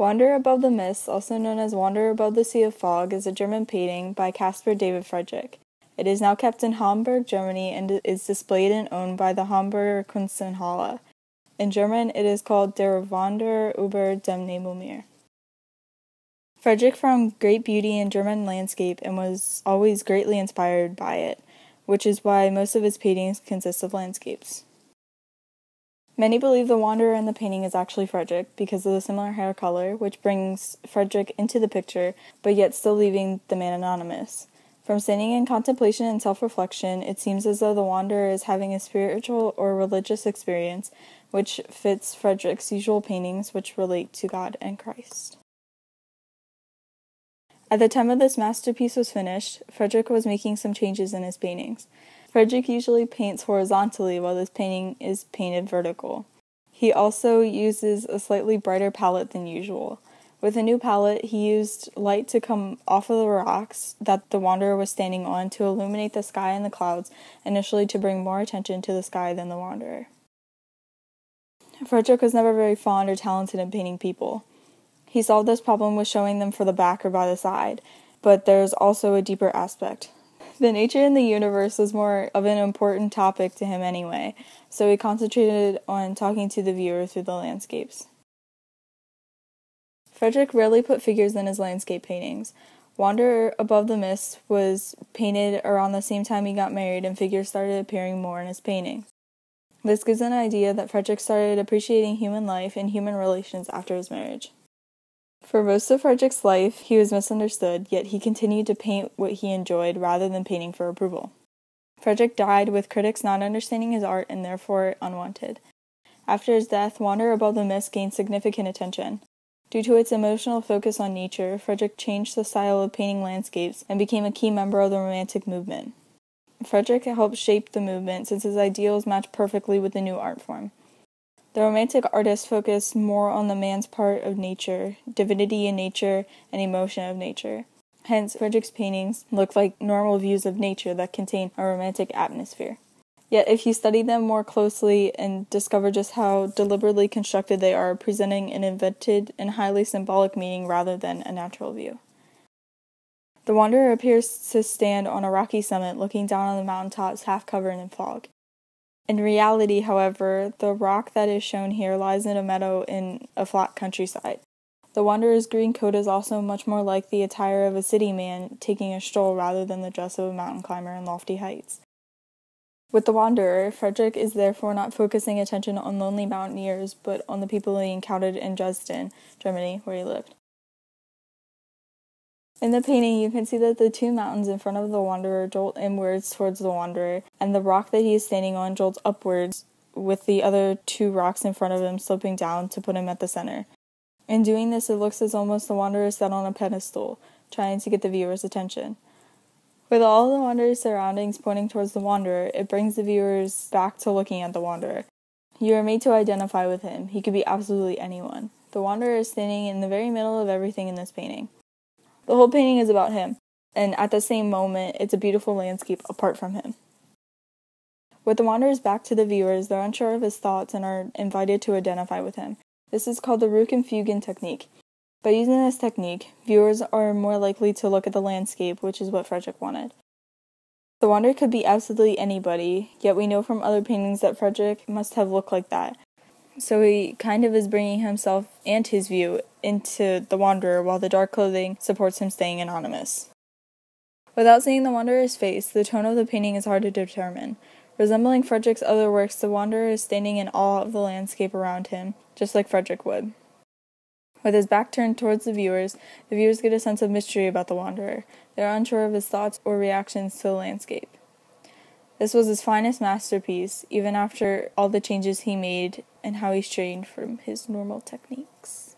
Wander Above the Mist, also known as Wander Above the Sea of Fog, is a German painting by Caspar Friedrich. It is now kept in Hamburg, Germany, and is displayed and owned by the Hamburger Kunsthalle. In German, it is called Der Wanderer über dem Nebelmeer. Friedrich found great beauty in German landscape and was always greatly inspired by it, which is why most of his paintings consist of landscapes. Many believe the wanderer in the painting is actually Friedrich because of the similar hair color, which brings Friedrich into the picture, but yet still leaving the man anonymous. From standing in contemplation and self-reflection, it seems as though the wanderer is having a spiritual or religious experience, which fits Friedrich's usual paintings which relate to God and Christ. At the time of this masterpiece was finished, Friedrich was making some changes in his paintings. Friedrich usually paints horizontally while this painting is painted vertical. He also uses a slightly brighter palette than usual. With the new palette, he used light to come off of the rocks that the wanderer was standing on to illuminate the sky and the clouds, initially to bring more attention to the sky than the wanderer. Friedrich was never very fond or talented in painting people. He solved this problem with showing them for the back or by the side, but there's also a deeper aspect. The nature in the universe was more of an important topic to him anyway, so he concentrated on talking to the viewer through the landscapes. Friedrich rarely put figures in his landscape paintings. Wander Above the Mist was painted around the same time he got married, and figures started appearing more in his paintings. This gives an idea that Friedrich started appreciating human life and human relations after his marriage. For most of Friedrich's life, he was misunderstood, yet he continued to paint what he enjoyed rather than painting for approval. Friedrich died with critics not understanding his art and therefore unwanted. After his death, Wander Above the Mist gained significant attention. Due to its emotional focus on nature, Friedrich changed the style of painting landscapes and became a key member of the Romantic movement. Friedrich helped shape the movement since his ideals matched perfectly with the new art form. The Romantic artists focused more on the man's part of nature, divinity in nature, and emotion of nature. Hence, Friedrich's paintings look like normal views of nature that contain a romantic atmosphere. Yet, if you study them more closely and discover just how deliberately constructed they are, presenting an invented and highly symbolic meaning rather than a natural view. The wanderer appears to stand on a rocky summit looking down on the mountaintops half covered in fog. In reality, however, the rock that is shown here lies in a meadow in a flat countryside. The wanderer's green coat is also much more like the attire of a city man taking a stroll rather than the dress of a mountain climber in lofty heights. With the wanderer, Friedrich is therefore not focusing attention on lonely mountaineers, but on the people he encountered in Dresden, Germany, where he lived. In the painting, you can see that the two mountains in front of the wanderer jolt inwards towards the wanderer, and the rock that he is standing on jolts upwards, with the other two rocks in front of him sloping down to put him at the center. In doing this, it looks as almost the wanderer sat on a pedestal, trying to get the viewer's attention. With all the wanderer's surroundings pointing towards the wanderer, it brings the viewers back to looking at the wanderer. You are made to identify with him. He could be absolutely anyone. The wanderer is standing in the very middle of everything in this painting. The whole painting is about him, and at the same moment, it's a beautiful landscape apart from him. With the wanderer's back to the viewers, they're unsure of his thoughts and are invited to identify with him. This is called the Rückenfugen technique. By using this technique, viewers are more likely to look at the landscape, which is what Friedrich wanted. The wanderer could be absolutely anybody, yet we know from other paintings that Friedrich must have looked like that. So he kind of is bringing himself and his view into the wanderer, while the dark clothing supports him staying anonymous. Without seeing the wanderer's face, the tone of the painting is hard to determine. Resembling Friedrich's other works, the wanderer is standing in awe of the landscape around him, just like Friedrich would. With his back turned towards the viewers get a sense of mystery about the wanderer. They are unsure of his thoughts or reactions to the landscape. This was his finest masterpiece, even after all the changes he made and how he strayed from his normal techniques.